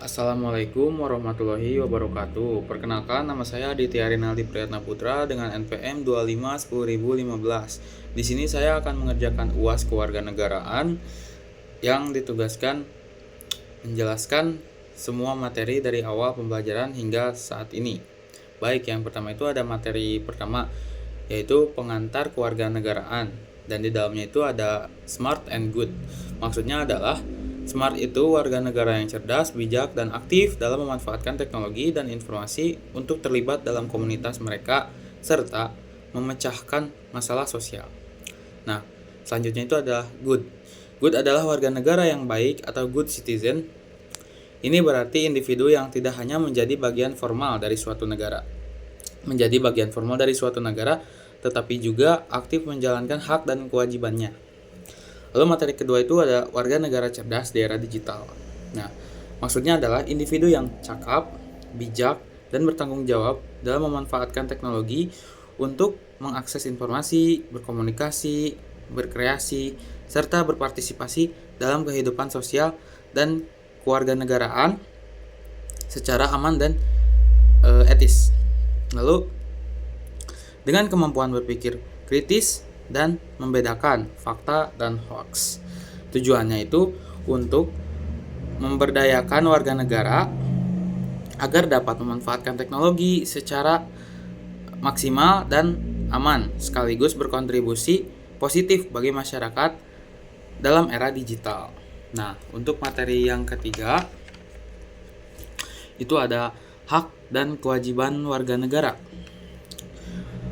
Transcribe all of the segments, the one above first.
Assalamualaikum warahmatullahi wabarakatuh. Perkenalkan, nama saya Aditya Rinaldi Priyatna Putra dengan NPM 25 Di sini saya akan mengerjakan UAS kewarganegaraan yang ditugaskan menjelaskan semua materi dari awal pembelajaran hingga saat ini. Baik, yang pertama itu ada materi pertama, yaitu pengantar kewarganegaraan, dan di dalamnya itu ada smart and good. Maksudnya adalah smart itu warga negara yang cerdas, bijak, dan aktif dalam memanfaatkan teknologi dan informasi untuk terlibat dalam komunitas mereka serta memecahkan masalah sosial. Nah, selanjutnya itu adalah good. Good adalah warga negara yang baik atau good citizen. Ini berarti individu yang tidak hanya menjadi bagian formal dari suatu negara, tetapi juga aktif menjalankan hak dan kewajibannya. Lalu materi kedua itu ada warga negara cerdas di era digital. Nah, maksudnya adalah individu yang cakap, bijak, dan bertanggung jawab dalam memanfaatkan teknologi untuk mengakses informasi, berkomunikasi, berkreasi, serta berpartisipasi dalam kehidupan sosial dan kewarganegaraan secara aman dan etis. Lalu, dengan kemampuan berpikir kritis dan membedakan fakta dan hoax. Tujuannya itu untuk memberdayakan warga negara agar dapat memanfaatkan teknologi secara maksimal dan aman, sekaligus berkontribusi positif bagi masyarakat dalam era digital. Nah, untuk materi yang ketiga itu ada hak dan kewajiban warga negara.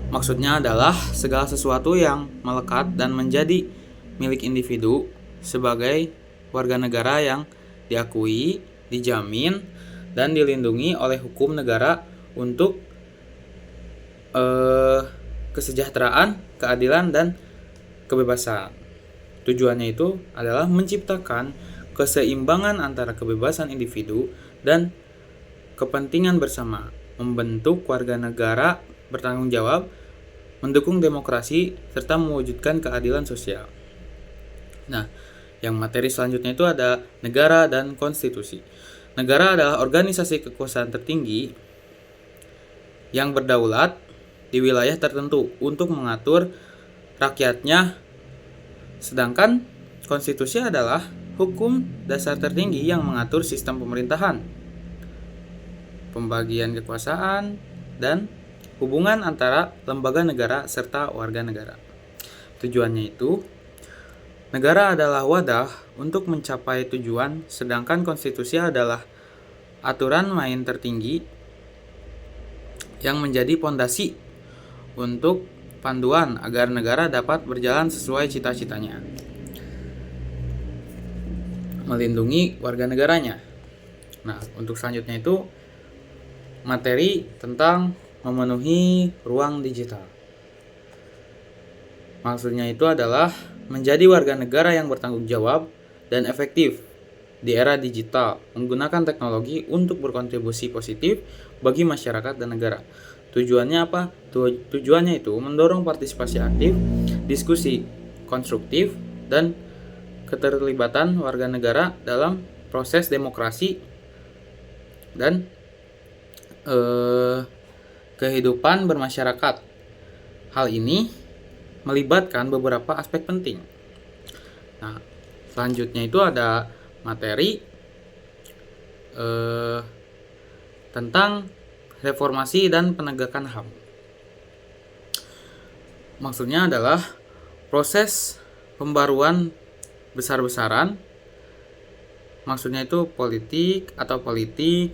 Maksudnya adalah segala sesuatu yang melekat dan menjadi milik individu sebagai warga negara yang diakui, dijamin, dan dilindungi oleh hukum negara untuk kesejahteraan, keadilan, dan kebebasan. Tujuannya itu adalah menciptakan keseimbangan antara kebebasan individu dan kepentingan bersama, membentuk warga negara bertanggung jawab, mendukung demokrasi, serta mewujudkan keadilan sosial. Nah, yang materi selanjutnya itu ada negara dan konstitusi. Negara adalah organisasi kekuasaan tertinggi yang berdaulat di wilayah tertentu untuk mengatur rakyatnya, sedangkan konstitusi adalah hukum dasar tertinggi yang mengatur sistem pemerintahan, pembagian kekuasaan, dan hubungan antara lembaga negara serta warga negara. Tujuannya itu, negara adalah wadah untuk mencapai tujuan, sedangkan konstitusi adalah aturan main tertinggi yang menjadi pondasi untuk panduan agar negara dapat berjalan sesuai cita-citanya, melindungi warga negaranya. Nah, untuk selanjutnya itu materi tentang memenuhi ruang digital. Maksudnya itu adalah menjadi warga negara yang bertanggung jawab dan efektif di era digital, menggunakan teknologi untuk berkontribusi positif bagi masyarakat dan negara. Tujuannya apa? Tujuannya itu mendorong partisipasi aktif, diskusi konstruktif, dan keterlibatan warga negara dalam proses demokrasi dan kehidupan bermasyarakat. Hal ini melibatkan beberapa aspek penting. Nah, selanjutnya itu ada materi tentang reformasi dan penegakan HAM. Maksudnya adalah proses pembaruan besar-besaran. Maksudnya itu politik,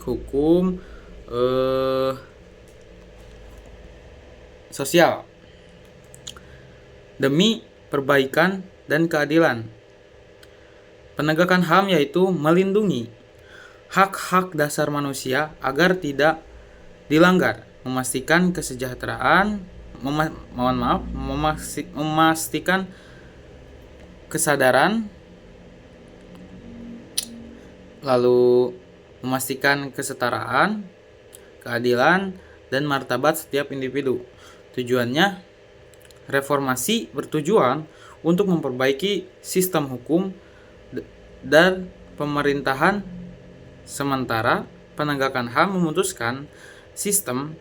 hukum, sosial demi perbaikan dan keadilan. Penegakan HAM yaitu melindungi hak-hak dasar manusia agar tidak dilanggar, memastikan kesejahteraan, memastikan kesadaran, lalu memastikan kesetaraan, keadilan, dan martabat setiap individu. Tujuannya, reformasi bertujuan untuk memperbaiki sistem hukum dan pemerintahan Sementara penegakan HAM memutuskan sistem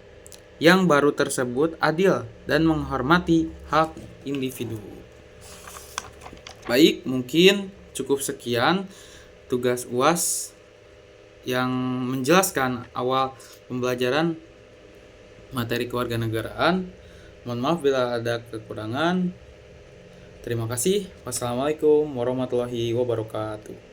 yang baru tersebut adil dan menghormati hak individu. Baik, mungkin cukup sekian tugas UAS yang menjelaskan awal pembelajaran materi kewarganegaraan. Mohon maaf bila ada kekurangan. Terima kasih. Wassalamualaikum warahmatullahi wabarakatuh.